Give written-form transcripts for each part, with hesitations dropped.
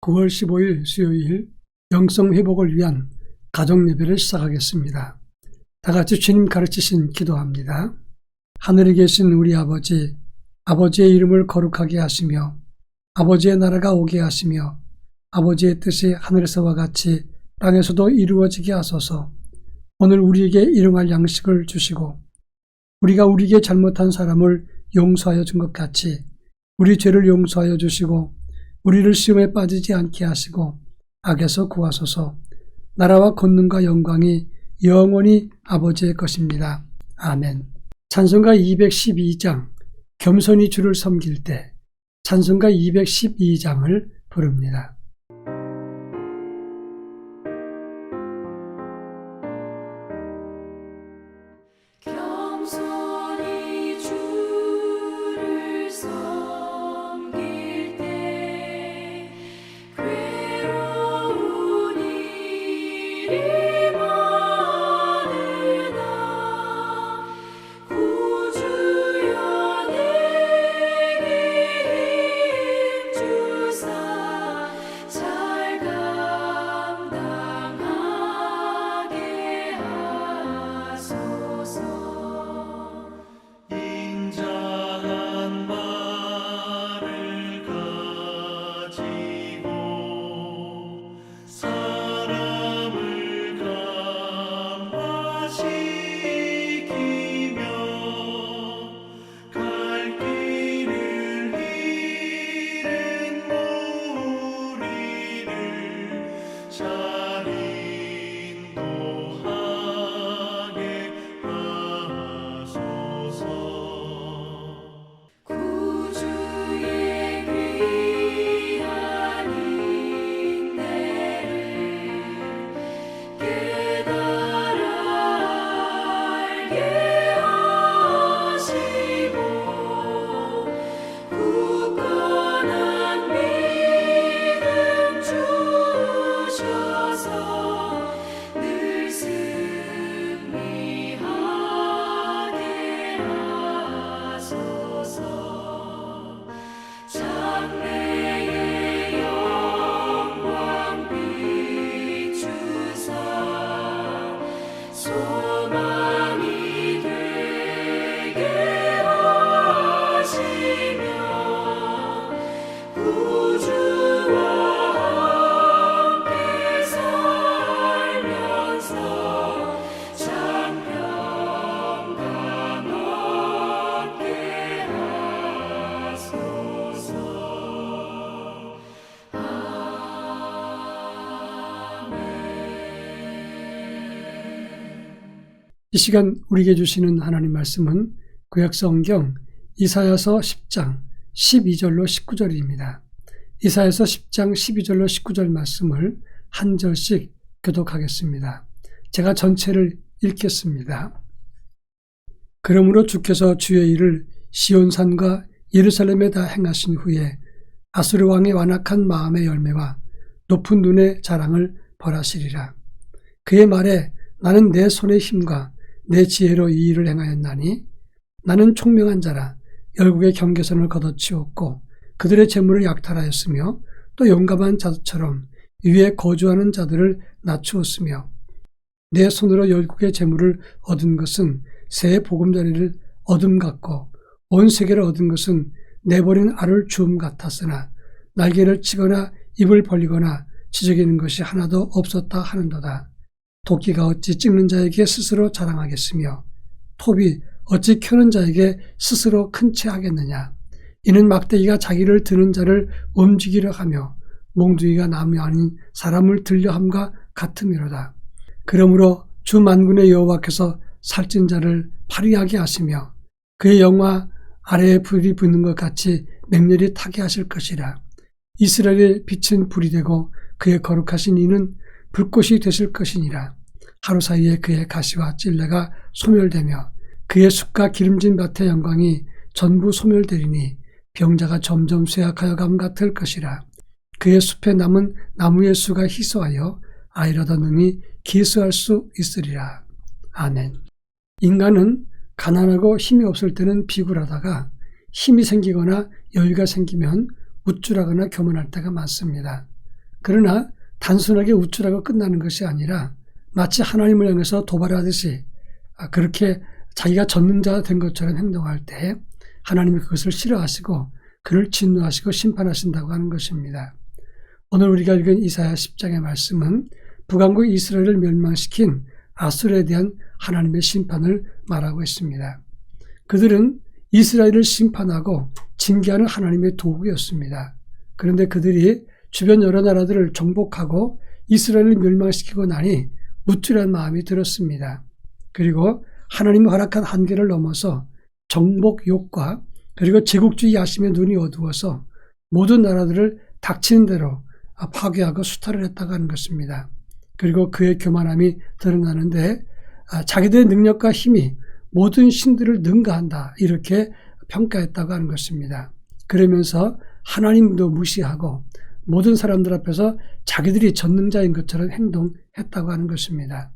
9월 15일 수요일 영성 회복을 위한 가정 예배를 시작하겠습니다. 다 같이 주님 가르치신 기도합니다. 하늘에 계신 우리 아버지, 아버지의 이름을 거룩하게 하시며 아버지의 나라가 오게 하시며 아버지의 뜻이 하늘에서와 같이 땅에서도 이루어지게 하소서. 오늘 우리에게 일용할 양식을 주시고 우리가 우리에게 잘못한 사람을 용서하여 준 것 같이 우리 죄를 용서하여 주시고 우리를 시험에 빠지지 않게 하시고 악에서 구하소서. 나라와 권능과 영광이 영원히 아버지의 것입니다. 아멘. 찬송가 212장 겸손히 주를 섬길 때 찬송가 212장을 부릅니다. 이 시간 우리에게 주시는 하나님 말씀은 구약성경 이사야서 10장 12절로 19절입니다. 이사야서 10장 12절로 19절 말씀을 한 절씩 교독하겠습니다. 제가 전체를 읽겠습니다. 그러므로 주께서 주의 일을 시온산과 예루살렘에 다 행하신 후에 아수르 왕의 완악한 마음의 열매와 높은 눈의 자랑을 벌하시리라. 그의 말에 나는 내 손의 힘과 내 지혜로 이 일을 행하였나니 나는 총명한 자라 열국의 경계선을 걷어치웠고 그들의 재물을 약탈하였으며 또 용감한 자처럼 위에 거주하는 자들을 낮추었으며 내 손으로 열국의 재물을 얻은 것은 새의 보금자리를 얻음 같고 온 세계를 얻은 것은 내버린 알을 주움 같았으나 날개를 치거나 입을 벌리거나 지저귀는 것이 하나도 없었다 하는도다. 도끼가 어찌 찍는 자에게 스스로 자랑하겠으며 톱이 어찌 켜는 자에게 스스로 큰 채 하겠느냐. 이는 막대기가 자기를 드는 자를 움직이려 하며 몽둥이가 남이 아닌 사람을 들려함과 같음이로다. 그러므로 주 만군의 여호와께서 살찐 자를 파리하게 하시며 그의 영화 아래에 불이 붙는 것 같이 맹렬히 타게 하실 것이라. 이스라엘의 빛은 불이 되고 그의 거룩하신 이는 불꽃이 되실 것이니라. 하루 사이에 그의 가시와 찔레가 소멸되며 그의 숲과 기름진 밭의 영광이 전부 소멸되리니 병자가 점점 쇠약하여 감 같을 것이라. 그의 숲에 남은 나무의 수가 희소하여 아이라도 능히 기수할 수 있으리라. 아멘. 인간은 가난하고 힘이 없을 때는 비굴하다가 힘이 생기거나 여유가 생기면 우쭐하거나 교만할 때가 많습니다. 그러나 단순하게 우쭐하고 끝나는 것이 아니라 마치 하나님을 향해서 도발하듯이 그렇게 자기가 전능자가 된 것처럼 행동할 때 하나님이 그것을 싫어하시고 그를 진노하시고 심판하신다고 하는 것입니다. 오늘 우리가 읽은 이사야 10장의 말씀은 북왕국 이스라엘을 멸망시킨 아수르에 대한 하나님의 심판을 말하고 있습니다. 그들은 이스라엘을 심판하고 징계하는 하나님의 도구였습니다. 그런데 그들이 주변 여러 나라들을 정복하고 이스라엘을 멸망시키고 나니 우쭐한 마음이 들었습니다. 그리고 하나님이 허락한 한계를 넘어서 정복욕과 그리고 제국주의 야심의 눈이 어두워서 모든 나라들을 닥치는 대로 파괴하고 수탈을 했다고 하는 것입니다. 그리고 그의 교만함이 드러나는데 자기들의 능력과 힘이 모든 신들을 능가한다 이렇게 평가했다고 하는 것입니다. 그러면서 하나님도 무시하고 모든 사람들 앞에서 자기들이 전능자인 것처럼 행동했다고 하는 것입니다.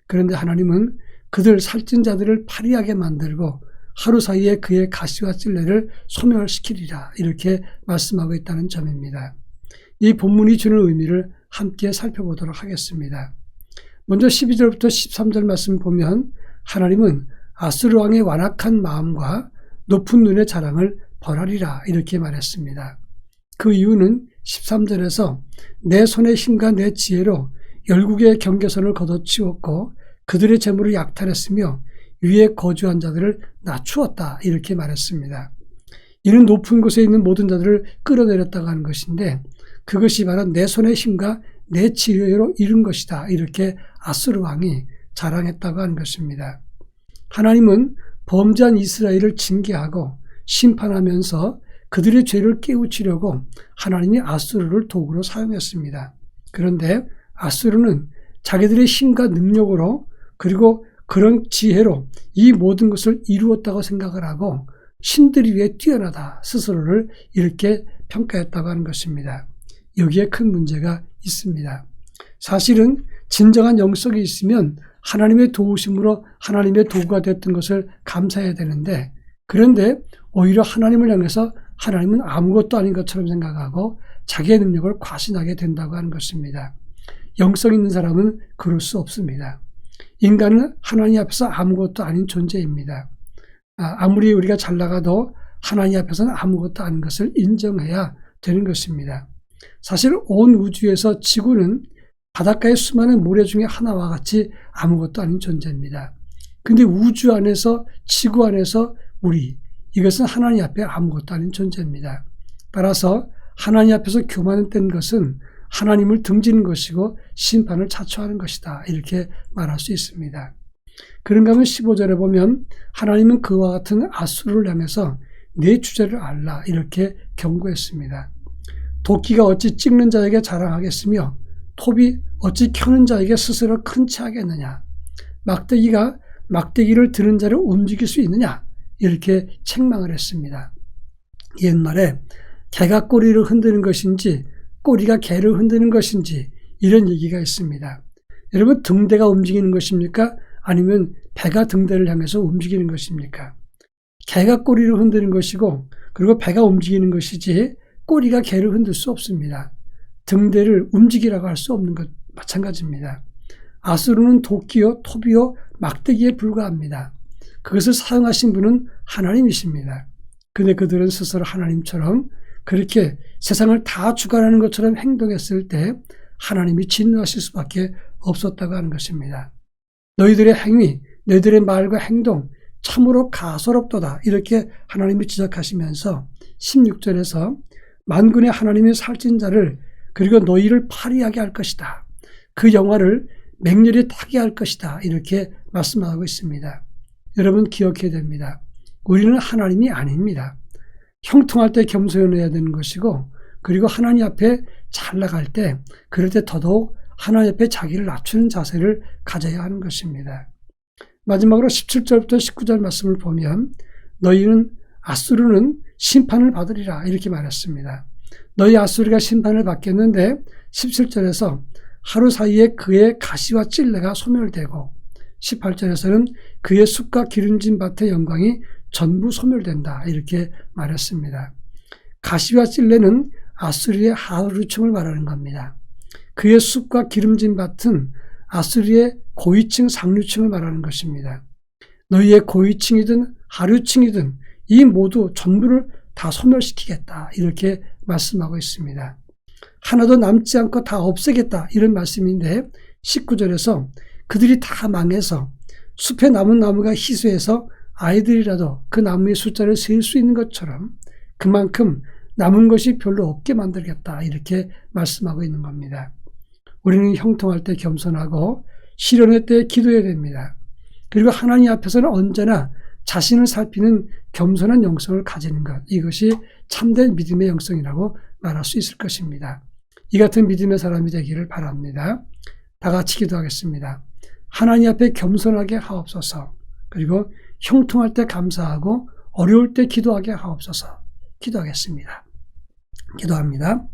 그런데 하나님은 그들 살찐 자들을 파리하게 만들고 하루 사이에 그의 가시와 찔레를 소멸시키리라 이렇게 말씀하고 있다는 점입니다. 이 본문이 주는 의미를 함께 살펴보도록 하겠습니다. 먼저 12절부터 13절 말씀 보면 하나님은 아수르 왕의 완악한 마음과 높은 눈의 자랑을 벌하리라 이렇게 말했습니다. 그 이유는 13절에서 내 손의 힘과 내 지혜로 열국의 경계선을 걷어치웠고 그들의 재물을 약탈했으며 위에 거주한 자들을 낮추었다 이렇게 말했습니다. 이는 높은 곳에 있는 모든 자들을 끌어내렸다고 하는 것인데 그것이 바로 내 손의 힘과 내 지혜로 이룬 것이다 이렇게 아수르 왕이 자랑했다고 하는 것입니다. 하나님은 범죄한 이스라엘을 징계하고 심판하면서 그들의 죄를 깨우치려고 하나님이 아수르를 도구로 사용했습니다. 그런데 아수르는 자기들의 힘과 능력으로 그리고 그런 지혜로 이 모든 것을 이루었다고 생각을 하고 신들 위에 뛰어나다 스스로를 이렇게 평가했다고 하는 것입니다. 여기에 큰 문제가 있습니다. 사실은 진정한 영성이 있으면 하나님의 도우심으로 하나님의 도구가 됐던 것을 감사해야 되는데 그런데 오히려 하나님을 향해서 하나님은 아무것도 아닌 것처럼 생각하고 자기의 능력을 과신하게 된다고 하는 것입니다. 영성 있는 사람은 그럴 수 없습니다. 인간은 하나님 앞에서 아무것도 아닌 존재입니다. 아무리 우리가 잘 나가도 하나님 앞에서는 아무것도 아닌 것을 인정해야 되는 것입니다. 사실 온 우주에서 지구는 바닷가의 수많은 모래 중에 하나와 같이 아무것도 아닌 존재입니다. 근데 우주 안에서 지구 안에서 우리 이것은 하나님 앞에 아무것도 아닌 존재입니다. 따라서 하나님 앞에서 교만된 것은 하나님을 등지는 것이고 심판을 자초하는 것이다 이렇게 말할 수 있습니다. 그런가 하면 15절에 보면 하나님은 그와 같은 아수르를 향해서 내 주제를 알라 이렇게 경고했습니다. 도끼가 어찌 찍는 자에게 자랑하겠으며 톱이 어찌 켜는 자에게 스스로 큰 체 하겠느냐. 막대기가 막대기를 드는 자를 움직일 수 있느냐 이렇게 책망을 했습니다. 옛말에 개가 꼬리를 흔드는 것인지 꼬리가 개를 흔드는 것인지 이런 얘기가 있습니다. 여러분 등대가 움직이는 것입니까? 아니면 배가 등대를 향해서 움직이는 것입니까? 개가 꼬리를 흔드는 것이고 그리고 배가 움직이는 것이지 꼬리가 개를 흔들 수 없습니다. 등대를 움직이라고 할 수 없는 것 마찬가지입니다. 아수르는 도끼요 톱이요 막대기에 불과합니다. 그것을 사용하신 분은 하나님이십니다. 근데 그들은 스스로 하나님처럼 그렇게 세상을 다 주관하는 것처럼 행동했을 때 하나님이 진노하실 수밖에 없었다고 하는 것입니다. 너희들의 행위, 너희들의 말과 행동 참으로 가소롭도다 이렇게 하나님이 지적하시면서 16절에서 만군의 하나님의 살찐 자를 그리고 너희를 파리하게 할 것이다. 그 영화를 맹렬히 타게 할 것이다. 이렇게 말씀하고 있습니다. 여러분 기억해야 됩니다. 우리는 하나님이 아닙니다. 형통할 때 겸손해야 되는 것이고 그리고 하나님 앞에 잘 나갈 때 그럴 때 더더욱 하나님 앞에 자기를 낮추는 자세를 가져야 하는 것입니다. 마지막으로 17절부터 19절 말씀을 보면 너희는 아수르는 심판을 받으리라 이렇게 말했습니다. 너희 아수르가 심판을 받겠는데 17절에서 하루 사이에 그의 가시와 찔레가 소멸되고 18절에서는 그의 숲과 기름진 밭의 영광이 전부 소멸된다 이렇게 말했습니다. 가시와 찔레는 아수르의 하루충을 말하는 겁니다. 그의 숲과 기름진 밭은 아수리의 고위층 상류층을 말하는 것입니다. 너희의 고위층이든 하류층이든 이 모두 전부를 다 소멸시키겠다, 이렇게 말씀하고 있습니다. 하나도 남지 않고 다 없애겠다, 이런 말씀인데 19절에서 그들이 다 망해서 숲에 남은 나무가 희소해서 아이들이라도 그 나무의 숫자를 셀 수 있는 것처럼 그만큼 남은 것이 별로 없게 만들겠다, 이렇게 말씀하고 있는 겁니다. 우리는 형통할 때 겸손하고 시련할 때 기도해야 됩니다. 그리고 하나님 앞에서는 언제나 자신을 살피는 겸손한 영성을 가지는 것, 이것이 참된 믿음의 영성이라고 말할 수 있을 것입니다. 이 같은 믿음의 사람이 되기를 바랍니다. 다 같이 기도하겠습니다. 하나님 앞에 겸손하게 하옵소서. 그리고 형통할 때 감사하고 어려울 때 기도하게 하옵소서. 기도하겠습니다. 기도합니다.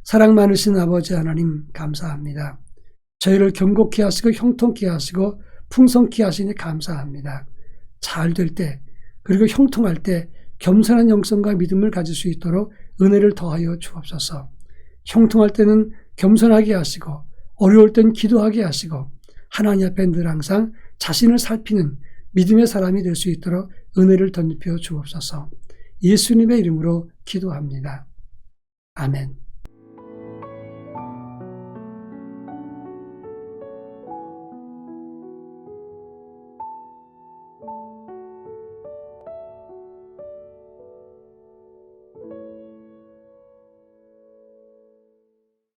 사랑 많으신 아버지 하나님, 감사합니다. 저희를 경고케 하시고 형통케 하시고 풍성케 하시니 감사합니다. 잘 될 때, 그리고 형통할 때 겸손한 영성과 믿음을 가질 수 있도록 은혜를 더하여 주옵소서. 형통할 때는 겸손하게 하시고 어려울 땐 기도하게 하시고 하나님 앞에 늘 항상 자신을 살피는 믿음의 사람이 될 수 있도록 은혜를 덧입혀 주옵소서. 예수님의 이름으로 기도합니다. 아멘.